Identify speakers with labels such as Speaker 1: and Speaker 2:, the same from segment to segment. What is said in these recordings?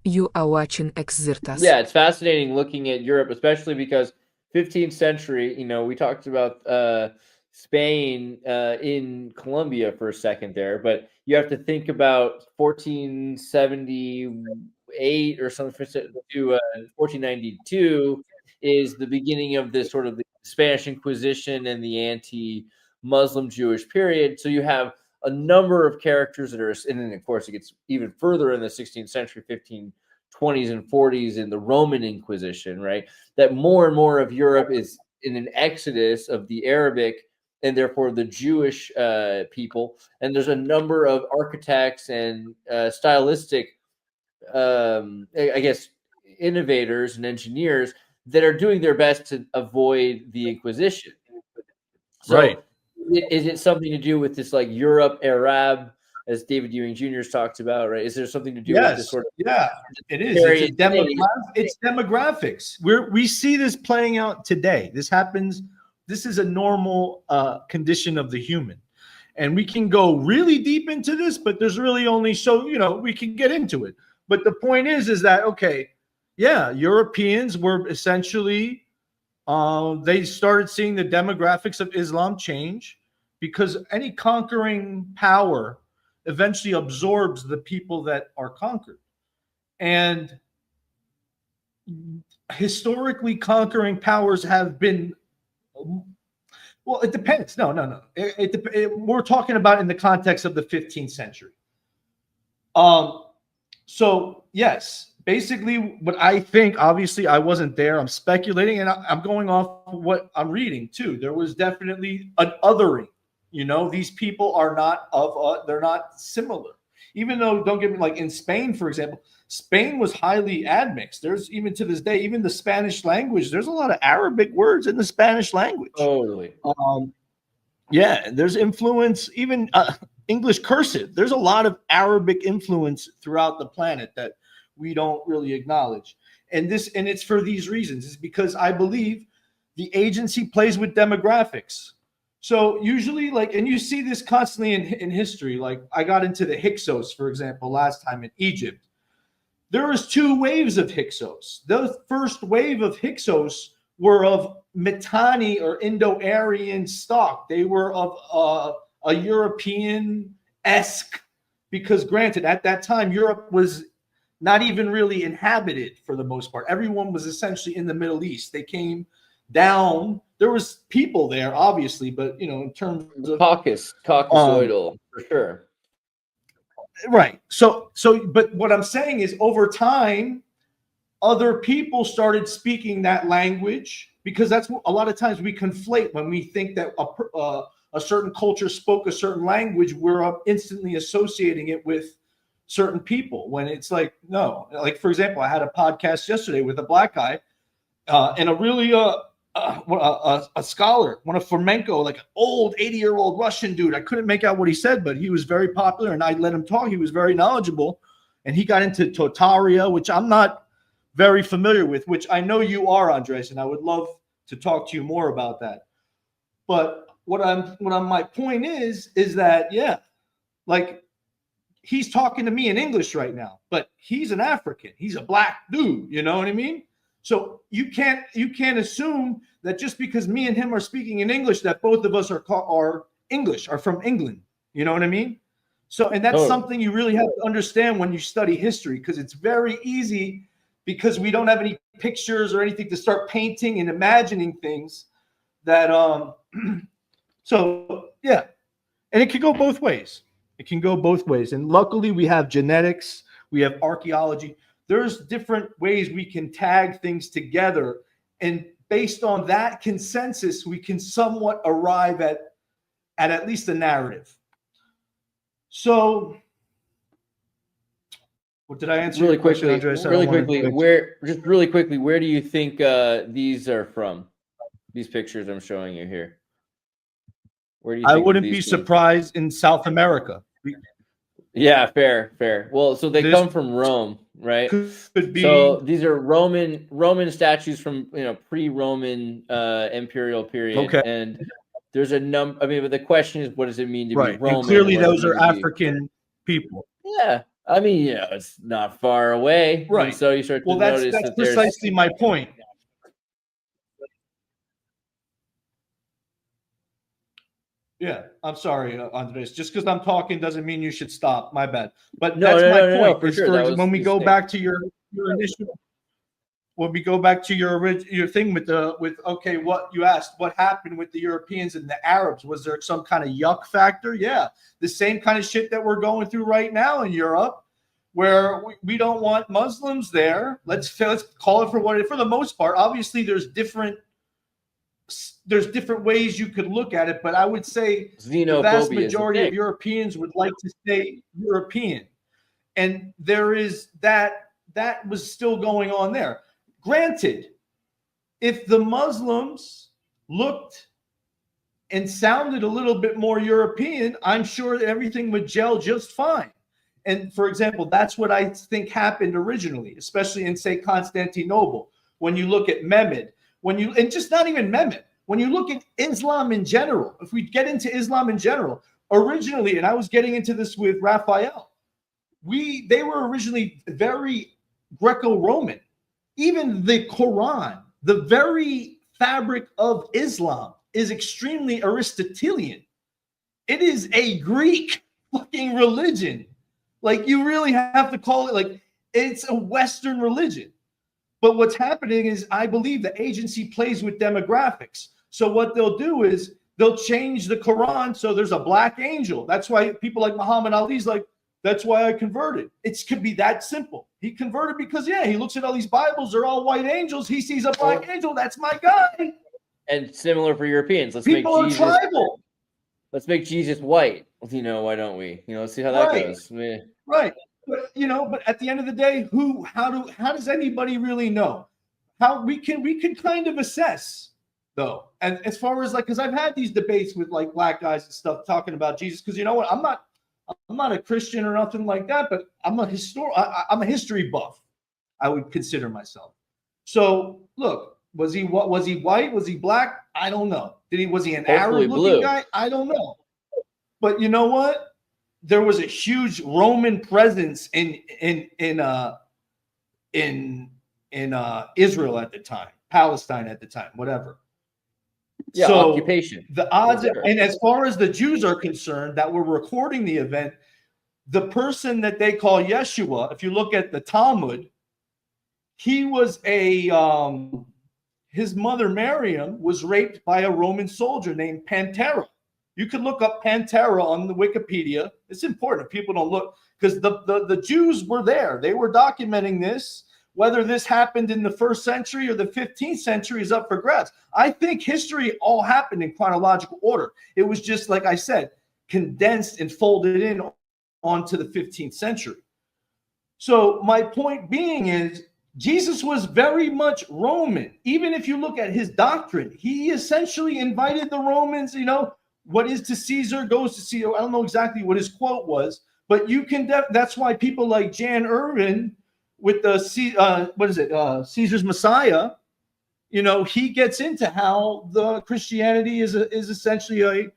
Speaker 1: You are watching Xirtus.
Speaker 2: Yeah, it's fascinating looking at Europe, especially because 15th century, we talked about Spain in Colombia for a second there, but you have to think about 1478 or something to 1492 is the beginning of this sort of the Spanish Inquisition and the anti-Muslim Jewish period. So you have a number of characters that are, and then of course it gets even further in the 16th century, 1520s and 40s in the Roman Inquisition, right? That more and more of Europe is in an exodus of the Arabic and therefore the Jewish people. And there's a number of architects and stylistic, I guess, innovators and engineers that are doing their best to avoid the Inquisition.
Speaker 3: Right.
Speaker 2: So is it something to do with this like Europe Arab, as David Ewing Jr. has talked about, right? Is there something to do with this
Speaker 3: Yes.
Speaker 2: sort of
Speaker 3: Yeah, it is. It's demographics. We see this playing out today. This happens. This is a normal condition of the human. And we can go really deep into this, but there's really only we can get into it. But the point is that, okay, yeah, Europeans were essentially, they started seeing the demographics of Islam change because any conquering power eventually absorbs the people that are conquered. And historically, conquering powers have been, well, it depends. No. We're talking about in the context of the 15th century. So, yes, basically what I think, obviously I wasn't there. I'm speculating and I'm going off what I'm reading too. There was definitely an othering. These people are not they're not similar. Even though, don't get me, like in Spain, for example, Spain was highly admixed. There's even to this day, even the Spanish language, there's a lot of Arabic words in the Spanish language.
Speaker 2: Totally.
Speaker 3: Yeah, there's influence, even English cursive. There's a lot of Arabic influence throughout the planet that we don't really acknowledge. And it's for these reasons. It's because I believe the agency plays with demographics. So usually, and you see this constantly in history. Like I got into the Hyksos, for example, last time in Egypt. There was 2 waves of Hyksos. The first wave of Hyksos were of Mitanni or Indo-Aryan stock. They were of a European-esque, because granted, at that time, Europe was not even really inhabited for the most part. Everyone was essentially in the Middle East. They came down. There was people there, obviously, but in terms of
Speaker 2: Caucasoidal, for sure.
Speaker 3: Right. So, but what I'm saying is, over time, other people started speaking that language, because that's what a lot of times we conflate when we think that a certain culture spoke a certain language. We're instantly associating it with certain people, when it's like, no. Like, for example, I had a podcast yesterday with a black guy and a really a scholar, one of Flamenco, like an old 80-year-old Russian dude. I couldn't make out what he said, but he was very popular, and I let him talk. He was very knowledgeable, and he got into Totaria, which I'm not very familiar with, which I know you are, Andres, and I would love to talk to you more about that. But my point is that, yeah, like, he's talking to me in English right now, but he's an African. He's a black dude. You know what I mean? So you can't assume that just because me and him are speaking in English that both of us are English, are from England. You know what I mean? So, and that's something you really have to understand when you study history, because it's very easy, because we don't have any pictures or anything to start painting and imagining things that so yeah. And it can go both ways. It can go both ways. And luckily we have genetics, we have archaeology. There's different ways we can tag things together, and based on that consensus, we can somewhat arrive at least a narrative. So, what did I answer?
Speaker 2: Really quickly, where do you think these are from? These pictures I'm showing you here. Where do you?
Speaker 3: I wouldn't be surprised in South America.
Speaker 2: Yeah, fair. Well, so they come from Rome, right? Could be. So these are Roman statues from pre-Roman imperial period.
Speaker 3: Okay.
Speaker 2: And there's a number. I mean, but the question is, what does it mean to be Roman?
Speaker 3: And clearly, those are African people.
Speaker 2: Yeah, I mean, it's not far away.
Speaker 3: Right.
Speaker 2: And so you start to
Speaker 3: That's
Speaker 2: notice that
Speaker 3: precisely my point. Yeah, I'm sorry, Andres. Just because I'm talking doesn't mean you should stop. My bad. But that's my point.
Speaker 2: For sure.
Speaker 3: When we go back to your initial, when we go back to your thing with okay, what you asked, what happened with the Europeans and the Arabs? Was there some kind of yuck factor? Yeah, the same kind of shit that we're going through right now in Europe, where we don't want Muslims there. Let's call it for what it. For the most part, obviously, there's different ways you could look at it, but I would say the vast majority of Europeans would like to stay European, and there is that was still going on there. Granted, if the Muslims looked and sounded a little bit more European, I'm sure that everything would gel just fine. And for example, that's what I think happened originally, especially in, say, Constantinople. When you look at Mehmed, and just not even Mehmed, when you look at Islam in general, if we get into Islam in general, originally, and I was getting into this with Raphael, they were originally very Greco-Roman. Even the Quran, the very fabric of Islam, is extremely Aristotelian. It is a Greek fucking religion. Like, you really have to call it, like, it's a Western religion. But what's happening is, I believe the agency plays with demographics. So what they'll do is they'll change the Quran so there's a black angel. That's why people like Muhammad Ali's like, that's why I converted. It could be that simple. He converted because, he looks at all these Bibles. They're all white angels. He sees a black angel. That's my guy.
Speaker 2: And similar for Europeans.
Speaker 3: People are tribal.
Speaker 2: Let's make Jesus white. Why don't we? Let's see how that goes.
Speaker 3: Right. But at the end of the day, how does anybody really know? How we can kind of assess, though. And as far as because I've had these debates with like black guys and stuff talking about Jesus, because you know what, I'm not a Christian or nothing like that, but I'm a history buff, I would consider myself. So look, was he white? Was he black? I don't know. Was he an Arab-looking guy? I don't know. But you know what? There was a huge Roman presence in Israel at the time, Palestine at the time, whatever.
Speaker 2: Yeah, so occupation.
Speaker 3: The odds, and as far as the Jews are concerned that were recording the event, the person that they call Yeshua, if you look at the Talmud, he was his mother Miriam was raped by a Roman soldier named Pantera. You can look up Pantera on the Wikipedia. It's important if people don't look, because the Jews were there. They were documenting this. Whether this happened in the 1st century or the 15th century is up for grabs. I think history all happened in chronological order. It was just, like I said, condensed and folded in onto the 15th century. So my point being is, Jesus was very much Roman. Even if you look at his doctrine, he essentially invited the Romans, what is to Caesar goes to Caesar. I don't know exactly what his quote was, but you can. That's why people like Jan Irvin with the Caesar's Messiah, he gets into how the Christianity is essentially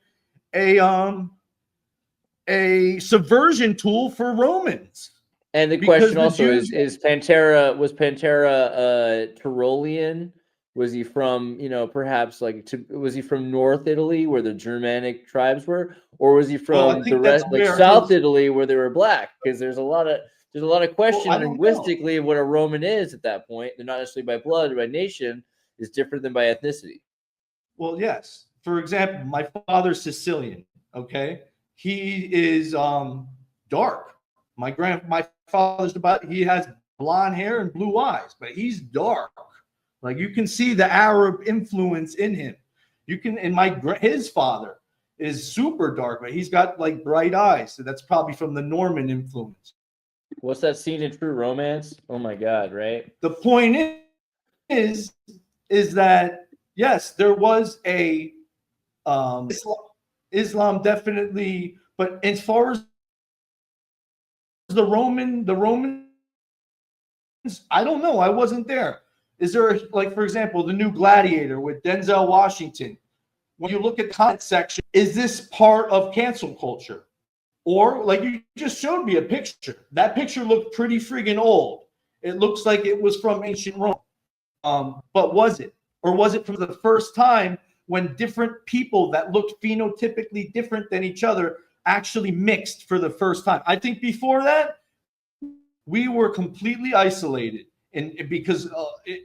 Speaker 3: a subversion tool for Romans.
Speaker 2: And the question also was Pantera Tyrolean? Was he from, perhaps was he from North Italy where the Germanic tribes were, or was he from the rest, South Italy where they were black? Because there's a lot of question linguistically of what a Roman is at that point. They're not necessarily by blood or by nation, is different than by ethnicity.
Speaker 3: Well, yes. For example, my father's Sicilian. Okay, he is dark. My father's he has blonde hair and blue eyes, but he's dark. Like, you can see the Arab influence in him. You can, and his father is super dark, but he's got like bright eyes. So that's probably from the Norman influence.
Speaker 2: What's that scene in True Romance? Oh my God, right?
Speaker 3: The point is that, yes, there was a Islam definitely, but as far as the Romans, I don't know. I wasn't there. Is there, for example, the new Gladiator with Denzel Washington? When you look at the comment section, is this part of cancel culture? Or like you just showed me a picture. That picture looked pretty friggin' old. It looks like it was from ancient Rome. But was it? Or was it for the first time when different people that looked phenotypically different than each other actually mixed for the first time? I think before that, we were completely isolated, and because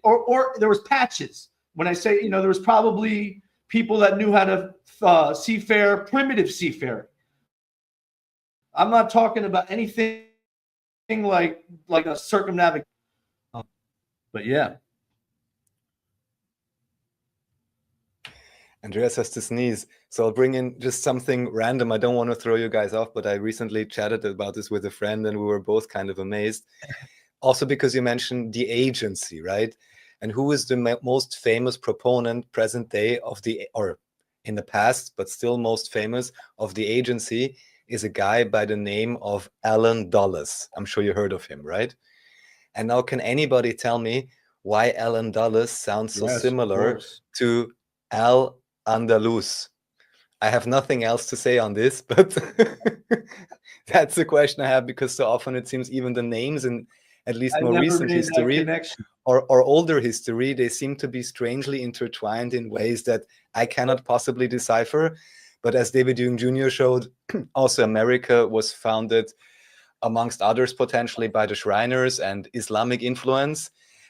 Speaker 3: or there was patches. When I say, there was probably people that knew how to seafare, primitive seafaring. I'm not talking about anything like a circumnavigation. But yeah.
Speaker 4: Andreas has to sneeze, so I'll bring in just something random. I don't want to throw you guys off, but I recently chatted about this with a friend, and we were both kind of amazed. Also because you mentioned the agency, right? And who is the most famous proponent present day of or in the past, but still most famous of the agency, is a guy by the name of Alan Dulles. I'm sure you heard of him, right? And now, can anybody tell me why Alan Dulles sounds so similar to Al Andalus? I have nothing else to say on this, but that's the question I have, because so often it seems even the names in at least more recent history or older history, they seem to be strangely intertwined in ways that I cannot possibly decipher. But as David Hume Jr. showed, also America was founded, amongst others, potentially by the Shriners and Islamic influence.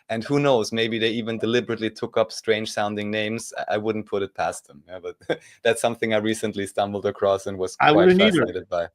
Speaker 4: And who knows, maybe they even deliberately took up strange sounding names. I wouldn't put it past them. Yeah, but that's something I recently stumbled across and was quite fascinated by.